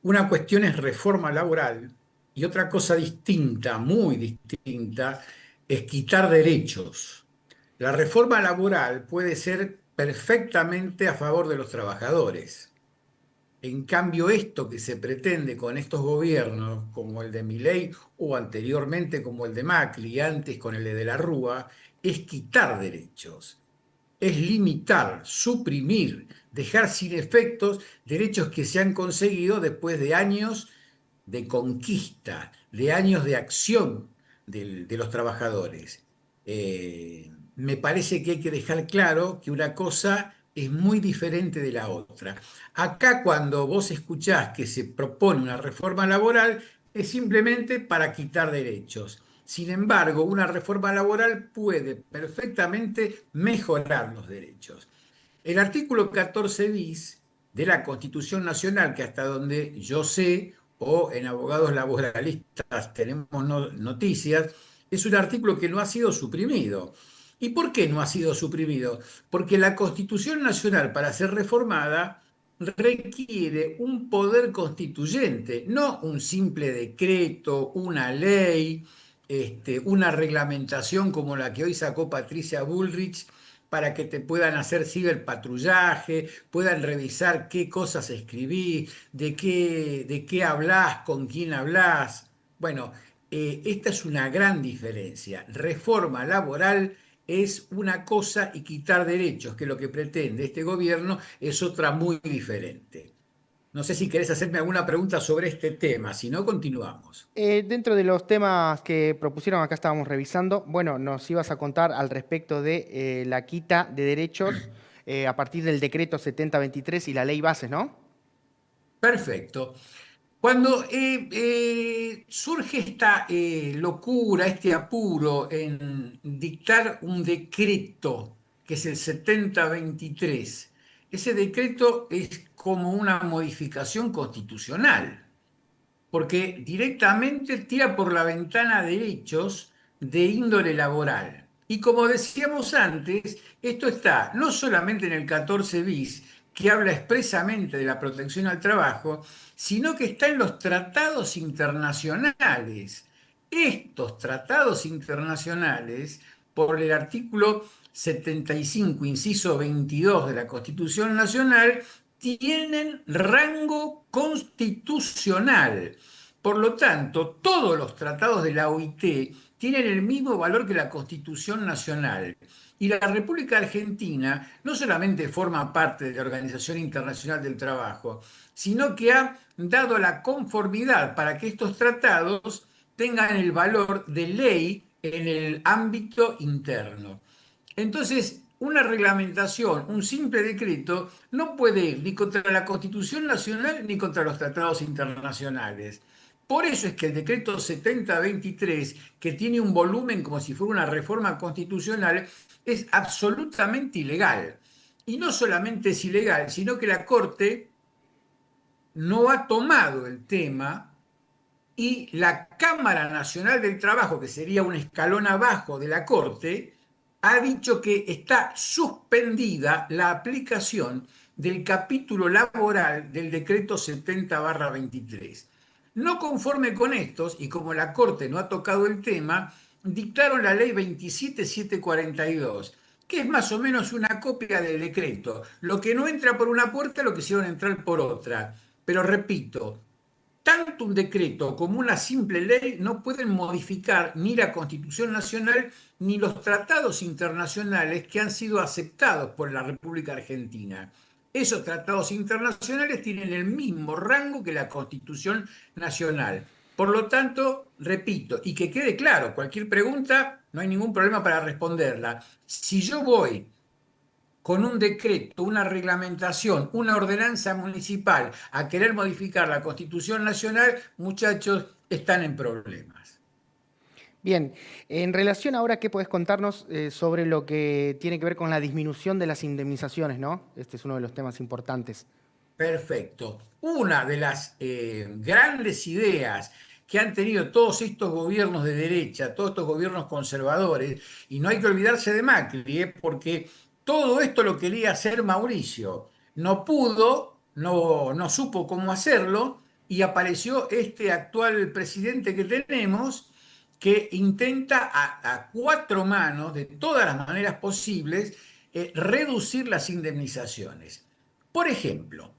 Una cuestión es reforma laboral y otra cosa distinta, muy distinta, es quitar derechos. La reforma laboral puede ser perfectamente a favor de los trabajadores. En cambio, esto que se pretende con estos gobiernos, como el de Milei o anteriormente como el de Macri y antes con el de la Rúa, es quitar derechos, es limitar, suprimir, dejar sin efectos derechos que se han conseguido después de años de conquista, de años de acción de los trabajadores. Me parece que hay que dejar claro que una cosa es muy diferente de la otra. Acá cuando vos escuchás que se propone una reforma laboral, es simplemente para quitar derechos. Sin embargo, una reforma laboral puede perfectamente mejorar los derechos. El artículo 14 bis de la Constitución Nacional, que hasta donde yo sé, o en abogados laboralistas tenemos noticias, es un artículo que no ha sido suprimido. ¿Y por qué no ha sido suprimido? Porque la Constitución Nacional, para ser reformada, requiere un poder constituyente, no un simple decreto, una ley, una reglamentación como la que hoy sacó Patricia Bullrich para que te puedan hacer ciberpatrullaje, puedan revisar qué cosas escribís, de qué hablás, con quién hablás. Bueno, esta es una gran diferencia. Reforma laboral es una cosa y quitar derechos, que lo que pretende este gobierno es otra muy diferente. No sé si querés hacerme alguna pregunta sobre este tema, si no, continuamos. Dentro de los temas que propusieron, acá estábamos revisando, bueno, nos ibas a contar al respecto de la quita de derechos a partir del decreto 7023 y la ley bases, ¿no? Perfecto. Cuando surge esta locura, este apuro en dictar un decreto, que es el 7023, ese decreto es como una modificación constitucional, porque directamente tira por la ventana derechos de índole laboral. Y como decíamos antes, esto está no solamente en el 14 bis, que habla expresamente de la protección al trabajo, sino que está en los tratados internacionales. Estos tratados internacionales, por el artículo 75, inciso 22 de la Constitución Nacional, tienen rango constitucional. Por lo tanto, todos los tratados de la OIT tienen el mismo valor que la Constitución Nacional. Y la República Argentina no solamente forma parte de la Organización Internacional del Trabajo, sino que ha dado la conformidad para que estos tratados tengan el valor de ley en el ámbito interno. Entonces, una reglamentación, un simple decreto, no puede ir ni contra la Constitución Nacional ni contra los tratados internacionales. Por eso es que el decreto 7023, que tiene un volumen como si fuera una reforma constitucional, es absolutamente ilegal. Y no solamente es ilegal, sino que la Corte no ha tomado el tema y la Cámara Nacional del Trabajo, que sería un escalón abajo de la Corte, ha dicho que está suspendida la aplicación del capítulo laboral del decreto 70/23. No conforme con estos, y como la Corte no ha tocado el tema, dictaron la ley 27742, que es más o menos una copia del decreto. Lo que no entra por una puerta lo quisieron entrar por otra. Pero repito, tanto un decreto como una simple ley no pueden modificar ni la Constitución Nacional ni los tratados internacionales que han sido aceptados por la República Argentina. Esos tratados internacionales tienen el mismo rango que la Constitución Nacional. Por lo tanto, repito, y que quede claro, cualquier pregunta, no hay ningún problema para responderla. Si yo voy con un decreto, una reglamentación, una ordenanza municipal a querer modificar la Constitución Nacional, muchachos, están en problemas. Bien, en relación ahora, ¿qué podés contarnos sobre lo que tiene que ver con la disminución de las indemnizaciones, ¿no? Este es uno de los temas importantes. Perfecto. Una de las grandes ideas que han tenido todos estos gobiernos de derecha, todos estos gobiernos conservadores, y no hay que olvidarse de Macri, porque todo esto lo quería hacer Mauricio. No pudo, no supo cómo hacerlo, y apareció este actual presidente que tenemos que intenta a cuatro manos, de todas las maneras posibles, reducir las indemnizaciones. Por ejemplo,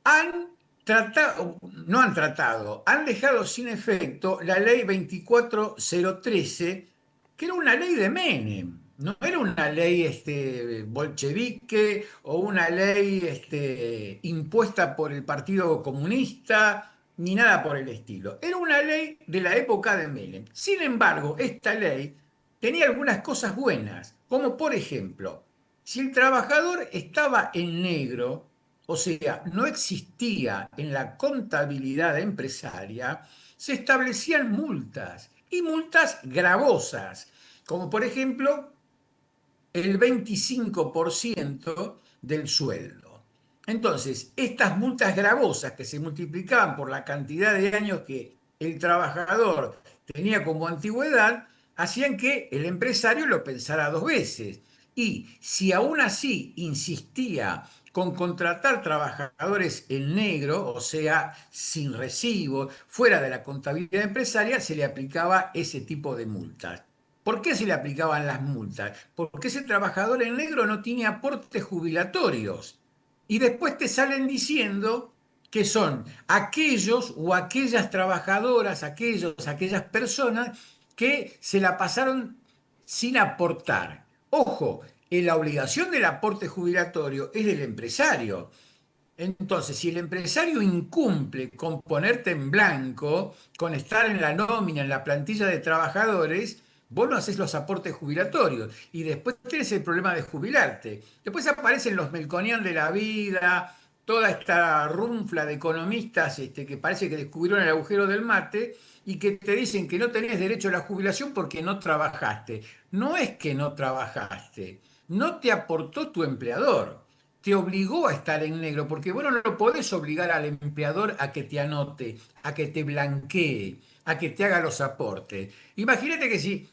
han tratado, no han tratado, han dejado sin efecto la ley 24013, que era una ley de Menem, no era una ley bolchevique o una ley impuesta por el Partido Comunista, ni nada por el estilo. Era una ley de la época de Menem. Sin embargo, esta ley tenía algunas cosas buenas, como por ejemplo, si el trabajador estaba en negro, o sea, no existía en la contabilidad empresaria, se establecían multas y multas gravosas, como por ejemplo el 25% del sueldo. Entonces, estas multas gravosas que se multiplicaban por la cantidad de años que el trabajador tenía como antigüedad, hacían que el empresario lo pensara dos veces. Y si aún así insistía con contratar trabajadores en negro, o sea, sin recibo, fuera de la contabilidad empresaria, se le aplicaba ese tipo de multas. ¿Por qué se le aplicaban las multas? Porque ese trabajador en negro no tiene aportes jubilatorios. Y después te salen diciendo que son aquellos o aquellas trabajadoras, aquellas personas que se la pasaron sin aportar. Ojo, la obligación del aporte jubilatorio es del empresario. Entonces, si el empresario incumple con ponerte en blanco, con estar en la nómina, en la plantilla de trabajadores, vos no haces los aportes jubilatorios y después tienes el problema de jubilarte. Después aparecen los Melconian de la vida, toda esta runfla de economistas que parece que descubrieron el agujero del mate y que te dicen que no tenés derecho a la jubilación porque no trabajaste. No es que no trabajaste, no te aportó tu empleador, te obligó a estar en negro, porque vos no lo podés obligar al empleador a que te anote, a que te blanquee, a que te haga los aportes. Imagínate que si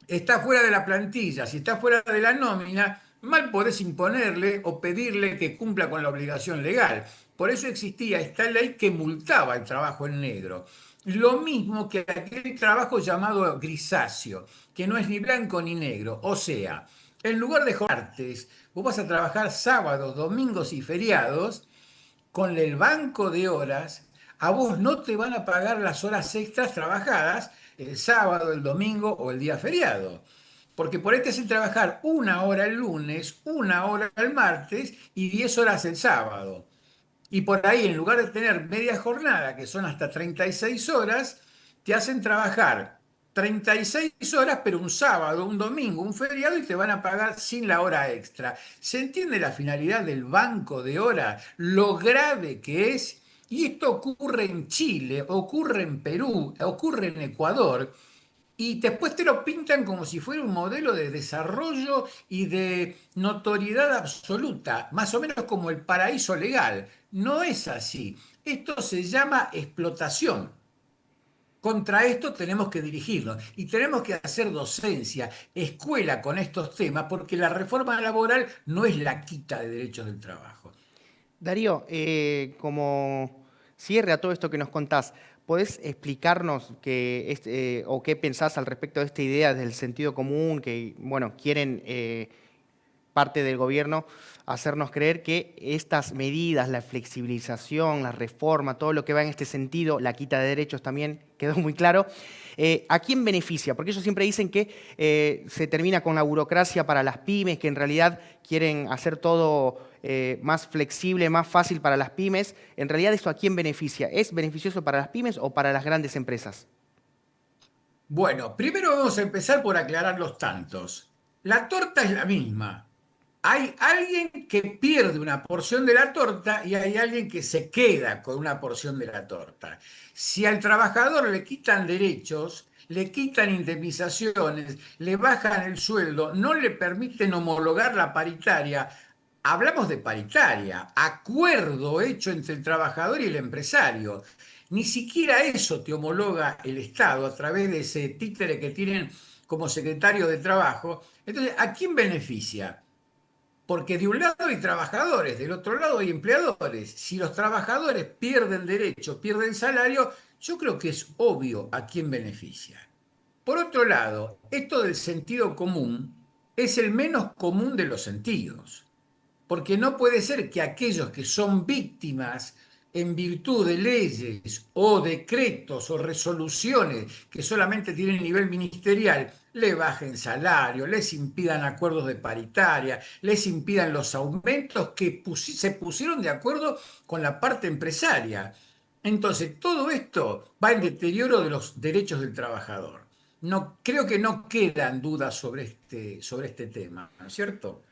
está fuera de la plantilla, si está fuera de la nómina, mal podés imponerle o pedirle que cumpla con la obligación legal. Por eso existía esta ley que multaba el trabajo en negro. Lo mismo que aquel trabajo llamado grisáceo, que no es ni blanco ni negro. O sea, en lugar de martes, vos vas a trabajar sábados, domingos y feriados, con el banco de horas, a vos no te van a pagar las horas extras trabajadas el sábado, el domingo o el día feriado. Porque por ahí te hacen trabajar una hora el lunes, una hora el martes y 10 horas el sábado. Y por ahí, en lugar de tener media jornada, que son hasta 36 horas, te hacen trabajar 36 horas, pero un sábado, un domingo, un feriado y te van a pagar sin la hora extra. ¿Se entiende la finalidad del banco de horas? Lo grave que es. Y esto ocurre en Chile, ocurre en Perú, ocurre en Ecuador. Y después te lo pintan como si fuera un modelo de desarrollo y de notoriedad absoluta, más o menos como el paraíso legal. No es así. Esto se llama explotación. Contra esto tenemos que dirigirnos y tenemos que hacer docencia, escuela con estos temas, porque la reforma laboral no es la quita de derechos del trabajo. Darío, como cierre a todo esto que nos contás, ¿podés explicarnos o qué pensás al respecto de esta idea del sentido común que, bueno, quieren parte del gobierno hacernos creer que estas medidas, la flexibilización, la reforma, todo lo que va en este sentido, la quita de derechos también quedó muy claro, ¿a quién beneficia? Porque ellos siempre dicen que se termina con la burocracia para las pymes, que en realidad quieren hacer todo más flexible, más fácil para las pymes. En realidad, ¿esto a quién beneficia? ¿Es beneficioso para las pymes o para las grandes empresas? Bueno, primero vamos a empezar por aclarar los tantos. La torta es la misma. Hay alguien que pierde una porción de la torta y hay alguien que se queda con una porción de la torta. Si al trabajador le quitan derechos, le quitan indemnizaciones, le bajan el sueldo, no le permiten homologar la paritaria, hablamos de paritaria, acuerdo hecho entre el trabajador y el empresario. Ni siquiera eso te homologa el Estado a través de ese títere que tienen como secretario de Trabajo. Entonces, ¿a quién beneficia? Porque de un lado hay trabajadores, del otro lado hay empleadores. Si los trabajadores pierden derecho, pierden salario, yo creo que es obvio a quién beneficia. Por otro lado, esto del sentido común es el menos común de los sentidos, porque no puede ser que aquellos que son víctimas en virtud de leyes o decretos o resoluciones que solamente tienen nivel ministerial, le bajen salario, les impidan acuerdos de paritaria, les impidan los aumentos que se pusieron de acuerdo con la parte empresaria. Entonces, todo esto va en deterioro de los derechos del trabajador. No, creo que no quedan dudas sobre este tema, ¿no es cierto?